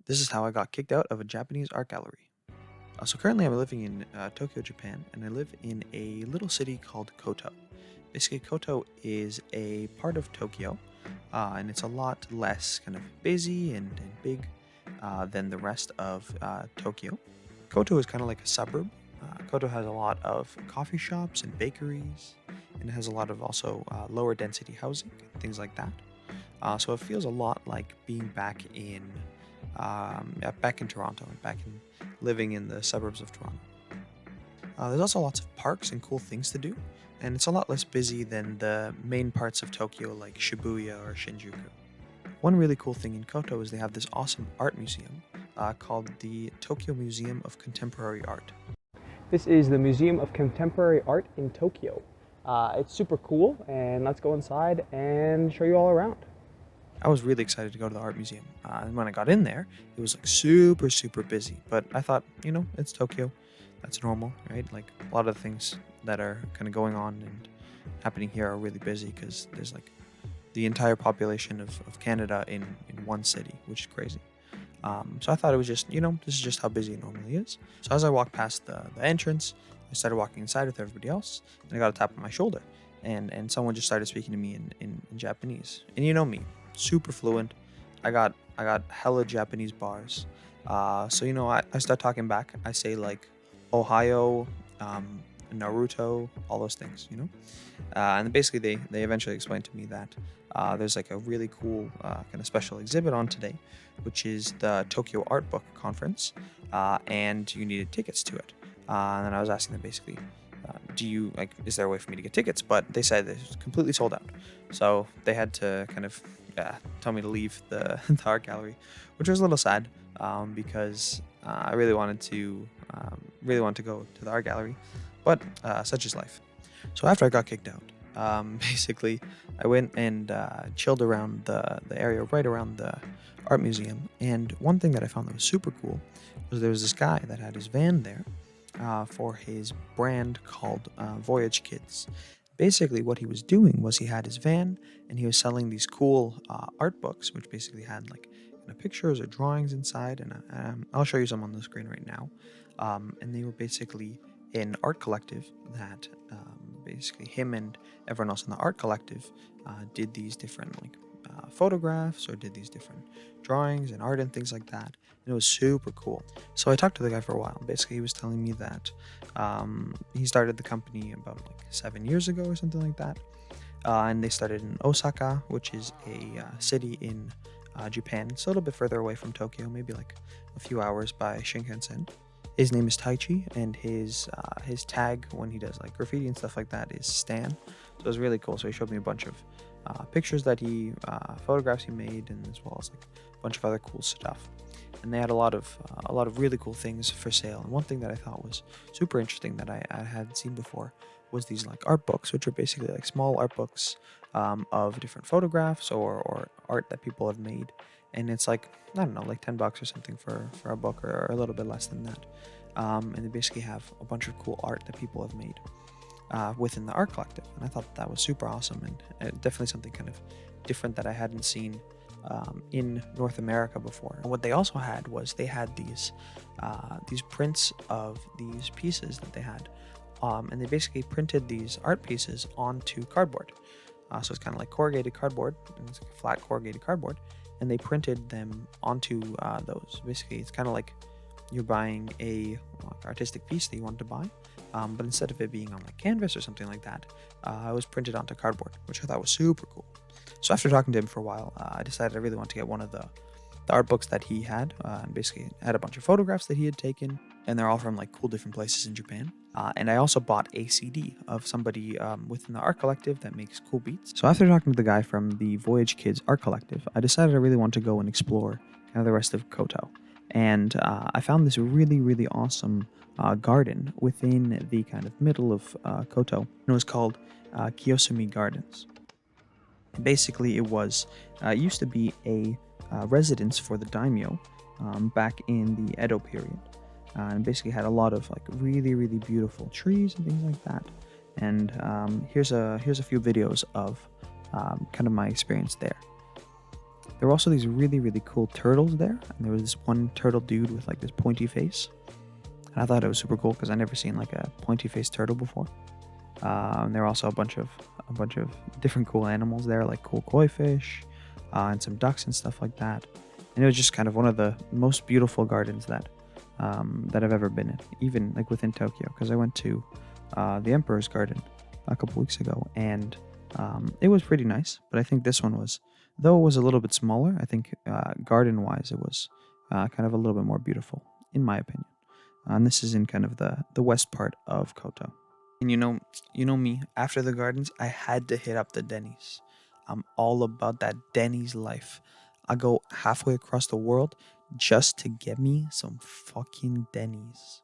This is how I got kicked out of a Japanese art gallery. So currently I'm living in Tokyo, Japan, and I live in a little city called Koto. Basically, Koto is a part of Tokyo, and it's a lot less kind of busy and big than the rest of Tokyo. Koto is kind of like a suburb. Koto has a lot of coffee shops and bakeries, and it has a lot of also lower density housing, things like that. So it feels a lot like being back in Toronto and back in living in the suburbs of Toronto. There's also lots of parks and cool things to do, and it's a lot less busy than the main parts of Tokyo like Shibuya or Shinjuku. One really cool thing in Koto is they have this awesome art museum called the Tokyo Museum of Contemporary Art. This is the Museum of Contemporary Art in Tokyo. It's super cool, and let's go inside and show you all around. I was really excited to go to the art museum, and when I got in there, it was like super busy. But I thought, it's Tokyo, that's normal, right? Like a lot of the things that are kind of going on and happening here are really busy because there's like the entire population of Canada in one city, which is crazy. So I thought it was just, this is just how busy it normally is. So as I walked past the entrance, I started walking inside with everybody else, and I got a tap on my shoulder, and someone just started speaking to me in Japanese. And you know me, super fluent. I got hella Japanese bars. So I start talking back. I say like Ohio, Naruto, all those things. And basically they eventually explained to me that there's like a really cool kind of special exhibit on today, which is the Tokyo Art Book Conference, and you needed tickets to it. And then I was asking them basically, is there a way for me to get tickets? But they said it's completely sold out. So they had to kind of tell me to leave the, the art gallery, which was a little sad because I really wanted to go to the art gallery, but such is life. So after I got kicked out, basically I went and chilled around the area right around the art museum. And one thing that I found that was super cool was there was this guy that had his van there for his brand called Voyage Kids. Basically, what he was doing was he had his van and he was selling these cool art books, which basically had like pictures or drawings inside. And I'll show you some on the screen right now. And they were basically an art collective that basically him and everyone else in the art collective did these different photographs or did these different drawings and art and things like that. And it was super cool. So I talked to the guy for a while. Basically, he was telling me that he started the company about like 7 years ago or something like that. And they started in Osaka, which is a city in Japan. It's a little bit further away from Tokyo, maybe like a few hours by Shinkansen. His name is Taichi, and his tag when he does like graffiti and stuff like that is Stan. So it was really cool. So he showed me a bunch of pictures that photographs he made, and as well as like a bunch of other cool stuff. And they had a lot of really cool things for sale. And one thing that I thought was super interesting that I hadn't seen before was these like art books, which are basically like small art books of different photographs or art that people have made. And it's like, I don't know, like $10 or something for a book, or a little bit less than that. And they basically have a bunch of cool art that people have made within the art collective. And I thought that was super awesome, and definitely something kind of different that I hadn't seen in North America before. And what they also had was they had these prints of these pieces that they had. And they basically printed these art pieces onto cardboard. So it's kind of like corrugated cardboard, and it's like flat corrugated cardboard. And they printed them onto those. Basically, it's kind of like you're buying a artistic piece that you wanted to buy, but instead of it being on like canvas or something like that, it was printed onto cardboard, which I thought was super cool. So after talking to him for a while, I decided I really want to get one of the art books that he had, and basically had a bunch of photographs that he had taken, and they're all from like cool different places in Japan. And I also bought a CD of somebody within the art collective that makes cool beats. So after talking to the guy from the Voyage Kids art collective, I decided I really want to go and explore kind of the rest of Koto. And I found this really awesome garden within the kind of middle of Koto. And it was called Kiyosumi Gardens. Basically, it used to be a residence for the daimyo back in the Edo period. And basically had a lot of like really beautiful trees and things like that. And here's a few videos of kind of my experience there. There were also these really, really cool turtles there. And there was this one turtle dude with like this pointy face. And I thought it was super cool because I never seen like a pointy faced turtle before. And there were also a bunch of different cool animals there, like cool koi fish, and some ducks and stuff like that. And it was just kind of one of the most beautiful gardens that I've ever been in, even like within Tokyo. Because I went to the Emperor's Garden a couple weeks ago, and it was pretty nice. But I think this one was, though it was a little bit smaller, I think garden-wise it was kind of a little bit more beautiful, in my opinion. And this is in kind of the west part of Koto. And you know me. After the gardens, I had to hit up the Denny's. I'm all about that Denny's life. I go halfway across the world just to get me some fucking Denny's.